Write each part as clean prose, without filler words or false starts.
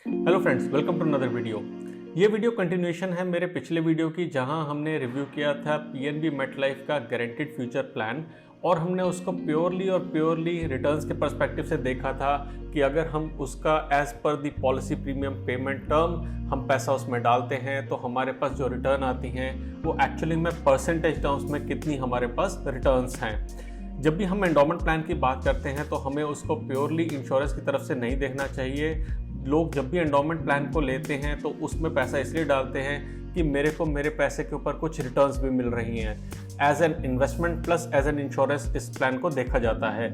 Hello friends, welcome to another video. ये वीडियो continuation है मेरे पिछले वीडियो की, जहां हमने रिव्यू किया था पीएनबी मेटलाइफ का गारंटीड फ्यूचर प्लान और हमने उसको प्योरली रिटर्न्स के पर्सपेक्टिव से देखा था कि अगर हम उसका as per the policy premium payment term हम पैसा उसमें डालते हैं तो हमारे पास जो रिटर्न आती हैं वो एक्चुअली में परसेंटेज टर्म्स में कितनी हमारे पास रिटर्न्स हैं। जब भी हम एंडोमेंट प्लान की बात करते हैं तो हमें उसको प्योरली इंश्योरेंस की तरफ से नहीं देखना चाहिए। लोग जब भी एंडोमेंट प्लान को लेते हैं तो उसमें पैसा इसलिए डालते हैं कि मेरे को मेरे पैसे के ऊपर कुछ रिटर्न्स भी मिल रही हैं। As an investment plus as an insurance इस प्लान को देखा जाता है।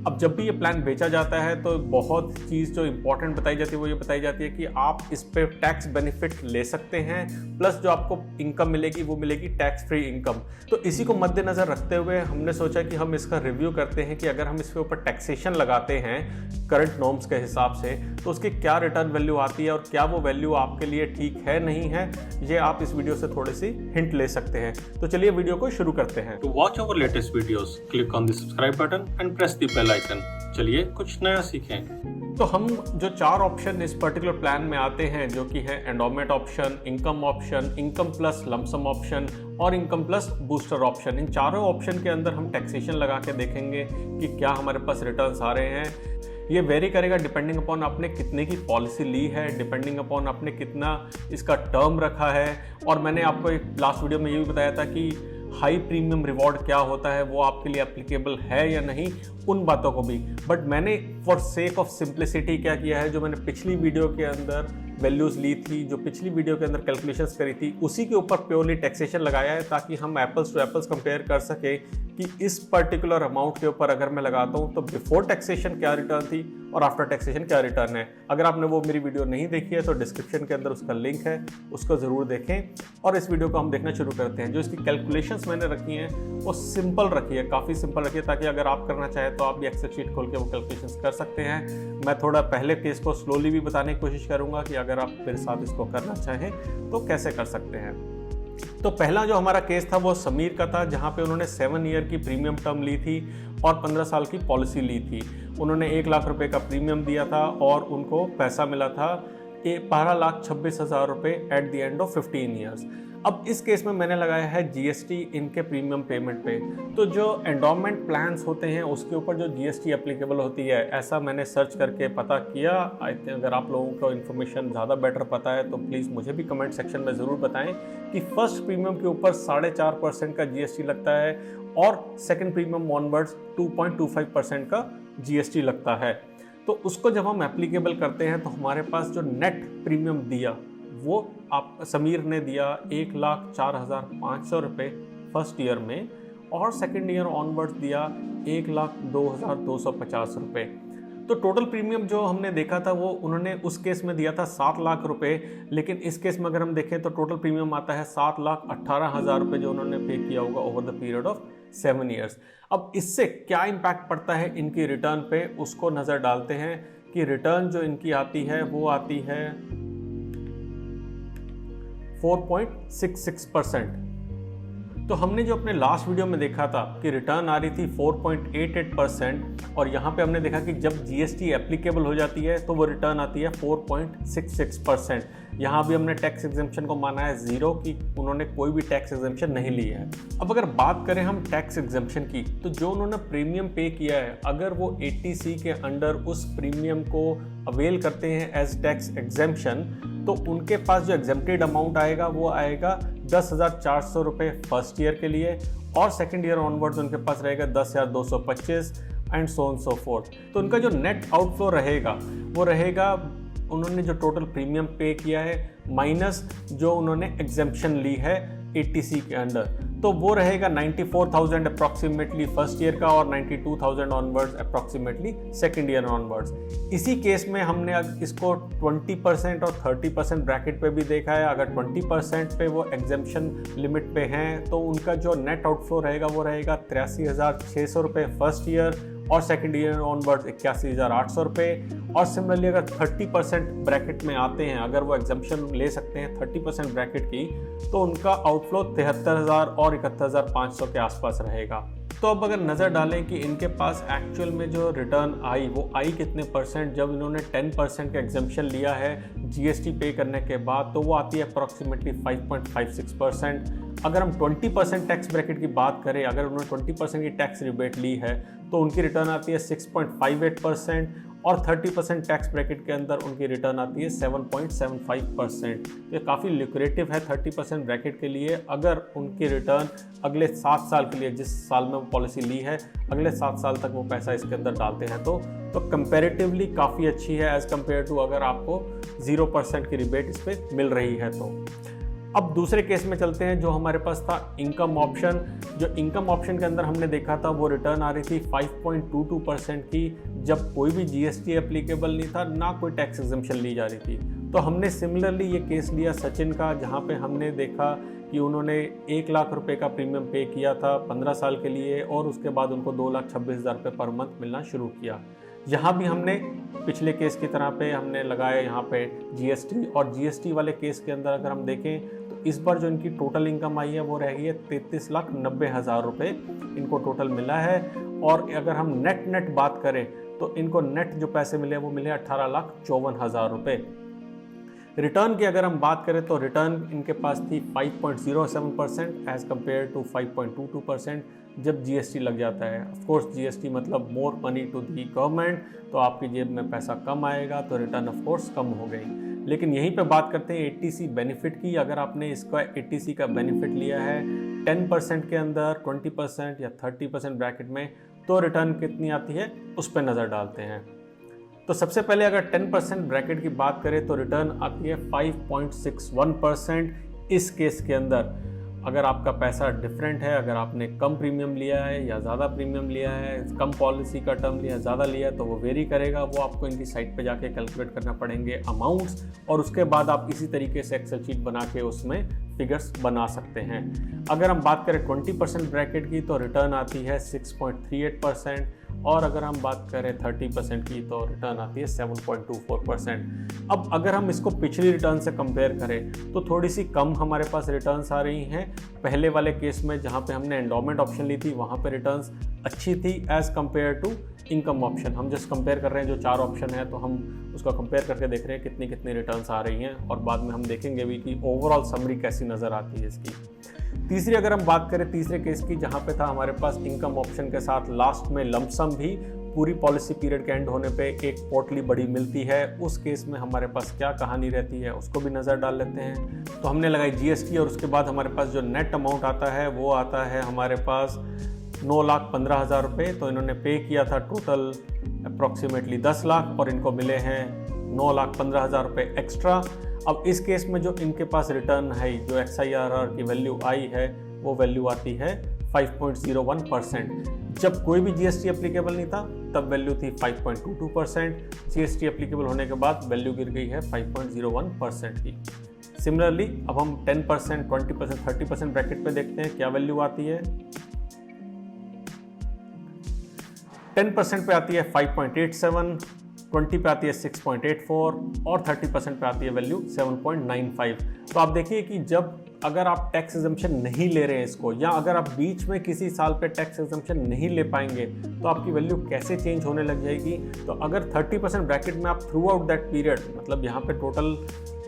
अब जब भी ये प्लान बेचा जाता है तो बहुत चीज़ जो इंपॉर्टेंट बताई जाती है वो ये बताई जाती है कि आप इस पे टैक्स बेनिफिट ले सकते हैं, प्लस जो आपको इनकम मिलेगी वो मिलेगी टैक्स फ्री इनकम। तो इसी को मद्देनज़र रखते हुए हमने सोचा कि हम इसका रिव्यू करते हैं कि अगर हम इसके ऊपर टैक्सेशन लगाते हैं करंट नॉर्म्स के हिसाब से तो उसकी क्या रिटर्न वैल्यू आती है और क्या वो वैल्यू आपके लिए ठीक है नहीं है, ये आप इस वीडियो से थोड़ी सी हिंट ले सकते हैं। तो चलिए वीडियो को शुरू करते हैं। To watch our latest videos, click on the subscribe button and press the bell icon. चलिए कुछ नया सीखें। तो हम जो 4 ऑप्शन इस पर्टिकुलर प्लान में आते हैं, जो कि है endowment option, income plus lump sum option और इनकम प्लस बूस्टर ऑप्शन, इन चारों ऑप्शन के अंदर हम टैक्सेशन लगा के देखेंगे कि क्या हमारे पास रिटर्न्स आ रहे हैं। ये वेरी करेगा डिपेंडिंग अपॉन आपने कितने की पॉलिसी ली है, डिपेंडिंग अपॉन आपने कितना इसका टर्म रखा है। और मैंने आपको एक लास्ट वीडियो में ये भी बताया था कि हाई प्रीमियम रिवॉर्ड क्या होता है, वो आपके लिए एप्लीकेबल है या नहीं, उन बातों को भी। बट मैंने फॉर सेक ऑफ सिंप्लिसिटी क्या किया है, जो मैंने पिछली वीडियो के अंदर वैल्यूज़ ली थी, जो पिछली वीडियो के अंदर कैलकुलेशंस करी थी, उसी के ऊपर प्योरली टैक्सेशन लगाया है ताकि हम एप्पल्स टू एप्पल्स कंपेयर कर सके कि इस पर्टिकुलर अमाउंट के ऊपर अगर मैं लगाता हूँ तो बिफोर टैक्सेशन क्या रिटर्न थी और आफ्टर टैक्सेशन क्या रिटर्न है। अगर आपने वो मेरी वीडियो नहीं देखी है तो डिस्क्रिप्शन के अंदर उसका लिंक है, उसको ज़रूर देखें। और इस वीडियो को हम देखना शुरू करते हैं। जो इसकी कैलकुलेशंस मैंने रखी हैं वो सिंपल रखी है, काफ़ी सिंपल रखी है, ताकि अगर आप करना चाहें तो आप भी एक्सेल शीट खोल के वो कैलकुलेशंस कर सकते हैं। मैं थोड़ा पहले केस को स्लोली भी बताने की कोशिश करूँगा कि अगर आप मेरे साथ इसको करना चाहें तो कैसे कर सकते हैं। तो पहला जो हमारा केस था वो समीर का था, जहाँ पे उन्होंने 7 ईयर की प्रीमियम टर्म ली थी और 15 साल की पॉलिसी ली थी। उन्होंने 1 लाख रुपए का प्रीमियम दिया था और उनको पैसा मिला था 12,26,000 रुपये at the end of 15 years. अब इस केस में मैंने लगाया है जीएसटी इनके प्रीमियम पेमेंट पे। तो जो एंडोमेंट प्लान्स होते हैं उसके ऊपर जो जीएसटी एप्लीकेबल होती है, ऐसा मैंने सर्च करके पता किया। आई थिंक अगर आप लोगों को इन्फॉर्मेशन ज़्यादा बेटर पता है तो प्लीज़ मुझे भी कमेंट सेक्शन में ज़रूर बताएं कि फर्स्ट प्रीमियम के ऊपर 4.5% का जीएसटी लगता है और सेकेंड प्रीमियम ऑनवर्ड्स 2.25% का जीएसटी लगता है। तो उसको जब हम एप्लीकेबल करते हैं तो हमारे पास जो नेट प्रीमियम दिया वो आप समीर ने दिया 1,04,500 रुपये फर्स्ट ईयर में और सेकेंड ईयर ऑनवर्ड्स दिया 1,02,250 रुपये। तो टोटल प्रीमियम जो हमने देखा था वो उन्होंने उस केस में दिया था 7 लाख रुपए, लेकिन इस केस में अगर हम देखें तो टोटल प्रीमियम आता है 7,18,000 रुपये जो उन्होंने पे किया होगा over the period of 7 years. अब इससे क्या इम्पैक्ट पड़ता है इनकी रिटर्न पे, उसको नज़र डालते हैं कि रिटर्न जो इनकी आती है वो आती है 4.66%। तो हमने जो अपने लास्ट वीडियो में देखा था कि रिटर्न आ रही थी 4.88% और यहाँ पे हमने देखा कि जब जीएसटी एप्लीकेबल हो जाती है तो वो रिटर्न आती है 4.66%। यहाँ भी हमने टैक्स एग्जेम्पशन को माना है 0 कि उन्होंने कोई भी टैक्स एग्जेम्पशन नहीं लिया है। अब अगर बात करें हम टैक्स एग्जेम्पशन की, तो जो उन्होंने प्रीमियम पे किया है अगर वो 80C के अंडर उस प्रीमियम को अवेल करते हैं एज टैक्स एग्जेम्पशन, तो उनके पास जो एग्जेम्प्टेड अमाउंट आएगा वो आएगा 10,400 रुपये फर्स्ट ईयर के लिए और सेकेंड ईयर ऑनवर्ड्स उनके पास रहेगा 10,225 and so on so fourth. तो उनका जो नेट आउटफ्लो रहेगा वो रहेगा उन्होंने जो टोटल प्रीमियम पे किया है माइनस जो उन्होंने एग्जेम्पशन ली है 80C के अंडर, तो वो रहेगा 94,000 अप्रॉक्सीमेटली फर्स्ट ईयर का और 92,000 onwards approximately second year onwards. इसी केस में हमने इसको 20% और 30% ब्रैकेट पे भी देखा है। अगर 20% पे वो एग्जेम्पशन लिमिट पे हैं तो उनका जो नेट आउटफ्लो रहेगा वो रहेगा 83,600 रुपये फर्स्ट ईयर और सेकेंड ईयर ऑनवर्ड्स 81,800 रुपये। और सिमिलरली अगर 30% ब्रैकेट में आते हैं, अगर वो एग्जम्पशन ले सकते हैं 30% ब्रैकेट की, तो उनका आउटफ्लो 73,000 और 71,500 के आसपास रहेगा। तो अब अगर नज़र डालें कि इनके पास एक्चुअल में जो रिटर्न आई वो आई कितने परसेंट, जब इन्होंने 10% का एग्जम्पशन लिया है जीएसटी पे करने के बाद, तो वो आती है अप्रॉक्सीमेटली 5.56%। अगर हम 20% टैक्स ब्रैकेट की बात करें, अगर उन्होंने 20% की टैक्स रिबेट ली है तो उनकी रिटर्न आती है 6.58%, और 30% टैक्स ब्रैकेट के अंदर उनकी रिटर्न आती है 7.75%। तो ये काफ़ी लुक्रेटिव है 30% ब्रैकेट के लिए। अगर उनकी रिटर्न अगले 7 साल के लिए, जिस साल में वो पॉलिसी ली है, अगले 7 साल तक वो पैसा इसके अंदर डालते हैं तो कंपैरेटिवली काफ़ी अच्छी है एज़ कम्पेयर टू अगर आपको 0% की रिबेट इस पर मिल रही है तो। अब दूसरे केस में चलते हैं जो हमारे पास था इनकम ऑप्शन। जो इनकम ऑप्शन के अंदर हमने देखा था वो रिटर्न आ रही थी 5.22% की, जब कोई भी जीएसटी एप्लीकेबल नहीं था, ना कोई टैक्स एग्जम्पशन ली जा रही थी। तो हमने सिमिलरली ये केस लिया सचिन का, जहाँ पे हमने देखा कि उन्होंने 1 लाख रुपए का प्रीमियम पे किया था 15 साल के लिए, और उसके बाद उनको 2,26,000 रुपये पर मंथ मिलना शुरू किया। यहाँ भी हमने पिछले केस की तरह पे हमने लगाया यहाँ पे जीएसटी, और जीएसटी वाले केस के अंदर अगर हम देखें तो इस बार जो इनकी टोटल इनकम आई है वो रह गई है 33,90,000 रुपये इनको टोटल मिला है। और अगर हम नेट बात करें तो इनको नेट जो पैसे मिले वो मिले 18,54,000 रुपये। रिटर्न की अगर हम बात करें तो रिटर्न इनके पास थी 5.07% एज़ कम्पेयर टू 5.22% जब जीएसटी लग जाता है। ऑफ कोर्स जीएसटी मतलब more money to the government, तो आपकी जेब में पैसा कम आएगा तो रिटर्न ऑफ कोर्स कम हो गई। लेकिन यहीं पे बात करते हैं एटीसी बेनिफिट की। अगर आपने इसका एटीसी का बेनिफिट लिया है 10% के अंदर, 20% या 30% ब्रैकेट में, तो रिटर्न कितनी आती है उस पर नज़र डालते हैं। तो सबसे पहले अगर 10% ब्रैकेट की बात करें तो रिटर्न आती है 5.61% इस केस के अंदर। अगर आपका पैसा डिफरेंट है, अगर आपने कम प्रीमियम लिया है या ज़्यादा प्रीमियम लिया है, कम पॉलिसी का टर्म लिया, ज़्यादा लिया है, तो वो वेरी करेगा। वो आपको इनकी साइट पे जाके कैलकुलेट करना पड़ेंगे अमाउंट्स, और उसके बाद आप इसी तरीके से एक्सेल शीट बना के उसमें फिगर्स बना सकते हैं। अगर हम बात करें 20% ब्रैकेट की तो रिटर्न आती है 6.38%, और अगर हम बात करें 30% की तो रिटर्न आती है 7.24%। अब अगर हम इसको पिछली रिटर्न से कंपेयर करें तो थोड़ी सी कम हमारे पास रिटर्न्स आ रही हैं। पहले वाले केस में जहां पे हमने एंडोमेंट ऑप्शन ली थी वहां पे रिटर्न्स अच्छी थी as compare to income option. हम जस्ट कंपेयर कर रहे हैं जो 4 ऑप्शन है, तो हम उसका कंपेयर करके देख रहे हैं कितनी कितनी रिटर्न्स आ रही हैं, और बाद में हम देखेंगे भी कि ओवरऑल समरी कैसी नज़र आती है इसकी। तीसरी अगर हम बात करें तीसरे केस की, जहां पे था हमारे पास इनकम ऑप्शन के साथ लास्ट में लमसम भी पूरी पॉलिसी पीरियड के एंड होने पे एक पोटली बड़ी मिलती है, उस केस में हमारे पास क्या कहानी रहती है उसको भी नज़र डाल लेते हैं। तो हमने लगाई जीएसटी, और उसके बाद हमारे पास जो नेट अमाउंट आता है वो आता है हमारे पास 9,15,000 रुपये। तो इन्होंने पे किया था टोटल अप्रॉक्सीमेटली 10 लाख, और इनको मिले हैं 9,15,000 रुपये एक्स्ट्रा। अब इस केस में जो इनके पास रिटर्न है, जो XIRR की वैल्यू आई है, वो वैल्यू आती है 5.01%। जब कोई भी जीएसटी एप्लीकेबल नहीं था तब वैल्यू थी 5.22%। जीएसटी एप्लीकेबल होने के बाद वैल्यू गिर गई है 5.01% की। सिमिलरली अब हम 10%, 20%, 30% ब्रैकेट पे देखते हैं क्या वैल्यू आती है। 10% पे आती है 5.87, 20 पे आती है 6.84, और 30% पे आती है वैल्यू 7.95। तो आप देखिए कि जब अगर आप टैक्स एग्जम्पशन नहीं ले रहे हैं इसको, या अगर आप बीच में किसी साल पे टैक्स एग्जम्पशन नहीं ले पाएंगे, तो आपकी वैल्यू कैसे चेंज होने लग जाएगी। तो अगर 30% ब्रैकेट में आप थ्रू आउट दैट पीरियड, मतलब यहाँ पे टोटल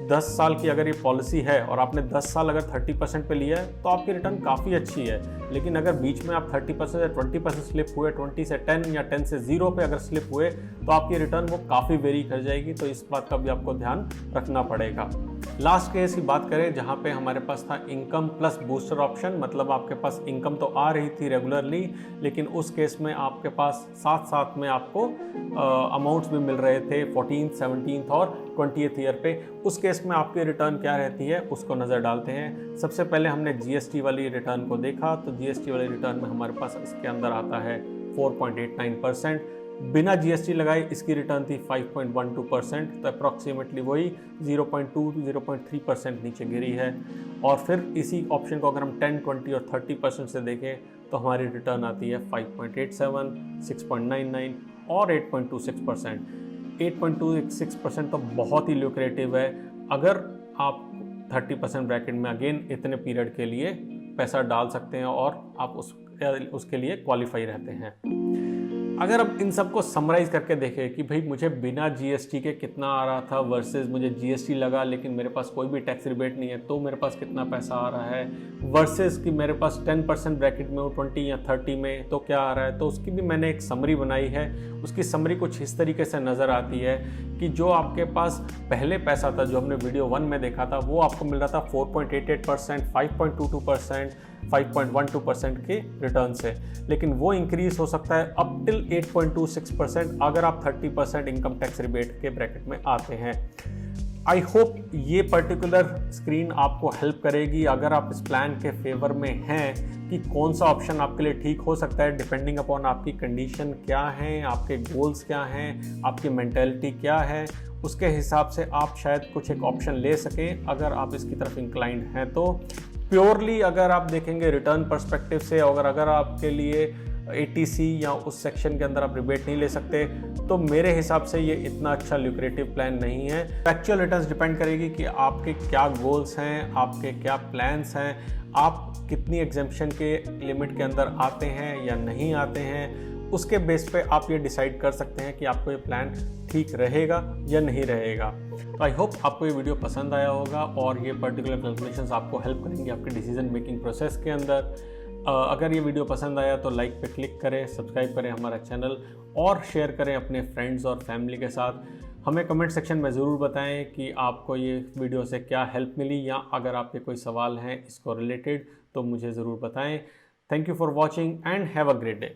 10 साल की अगर ये पॉलिसी है और आपने 10 साल अगर 30% पे लिया है तो आपकी रिटर्न काफ़ी अच्छी है। लेकिन अगर बीच में आप 30% या 20% स्लिप हुए, 20 से 10 या 10 से 0 पे अगर स्लिप हुए, तो आपकी रिटर्न वो काफ़ी वेरी कर जाएगी। तो इस बात का भी आपको ध्यान रखना पड़ेगा। लास्ट केस की बात करें जहाँ पे हमारे पास था इनकम प्लस बूस्टर ऑप्शन, मतलब आपके पास इनकम तो आ रही थी रेगुलरली, लेकिन उस केस में आपके पास साथ साथ में आपको अमाउंट्स भी मिल रहे थे 14th, 17th और 20th ईयर पे। उस केस में आपकी रिटर्न क्या रहती है उसको नज़र डालते हैं। सबसे पहले हमने जीएसटी वाली रिटर्न को देखा, तो जीएसटी वाली रिटर्न में हमारे पास इसके अंदर आता है 4.89%। बिना जीएसटी लगाए इसकी रिटर्न थी 5.12%, तो अप्रॉक्सीमेटली वही 0.2 to 0.3% नीचे गिरी है। और फिर इसी ऑप्शन को अगर हम 10, 20 और 30% से देखें तो हमारी रिटर्न आती है 5.87, 6.99 और 8.26%। 8.26% तो बहुत ही ल्यूक्रेटिव है अगर आप 30% ब्रैकेट में अगेन इतने पीरियड के लिए पैसा डाल सकते हैं और आप उसके लिए क्वालिफाई रहते हैं। अगर अब इन सबको समराइज़ करके देखें कि भाई मुझे बिना जीएसटी के कितना आ रहा था वर्सेस मुझे जीएसटी लगा लेकिन मेरे पास कोई भी टैक्स रिबेट नहीं है तो मेरे पास कितना पैसा आ रहा है, वर्सेस कि मेरे पास 10% ब्रैकेट में 20 या 30 में तो क्या आ रहा है, तो उसकी भी मैंने एक समरी बनाई है। उसकी समरी कुछ इस तरीके से नज़र आती है कि जो आपके पास पहले पैसा था जो हमने वीडियो 1 में देखा था वो आपको मिल रहा था 4.88%, 5.22%, 5.12% के रिटर्न से, लेकिन वो इंक्रीज हो सकता है अप टिल 8.26% अगर आप 30% इनकम टैक्स रिबेट के ब्रैकेट में आते हैं। आई होप ये पर्टिकुलर स्क्रीन आपको हेल्प करेगी अगर आप इस प्लान के फेवर में हैं कि कौन सा ऑप्शन आपके लिए ठीक हो सकता है डिपेंडिंग अपॉन आपकी कंडीशन क्या है, आपके गोल्स क्या हैं, आपकी मेंटालिटी क्या है, उसके हिसाब से आप शायद कुछ एक ऑप्शन ले सकें अगर आप इसकी तरफ इंक्लाइंड हैं तो। प्योरली अगर आप देखेंगे रिटर्न पर्सपेक्टिव से, अगर आपके लिए ATC या उस सेक्शन के अंदर आप रिबेट नहीं ले सकते तो मेरे हिसाब से ये इतना अच्छा ल्यूक्रेटिव प्लान नहीं है। एक्चुअल रिटर्न्स डिपेंड करेगी कि आपके क्या गोल्स हैं, आपके क्या प्लान्स हैं, आप कितनी एग्जेम्पशन के लिमिट के अंदर आते हैं या नहीं आते हैं, उसके बेस पे आप ये डिसाइड कर सकते हैं कि आपको ये प्लान ठीक रहेगा या नहीं रहेगा। तो आई होप आपको ये वीडियो पसंद आया होगा और ये पर्टिकुलर कैलकुलेशंस आपको हेल्प करेंगे आपके डिसीजन मेकिंग प्रोसेस के अंदर। अगर ये वीडियो पसंद आया तो लाइक पे क्लिक करें, सब्सक्राइब करें हमारा चैनल और शेयर करें अपने फ्रेंड्स और फैमिली के साथ। हमें कमेंट सेक्शन में ज़रूर बताएं कि आपको ये वीडियो से क्या हेल्प मिली या अगर आपके कोई सवाल हैं इसको रिलेटेड तो मुझे ज़रूर बताएं। Thank you for watching and have a great day.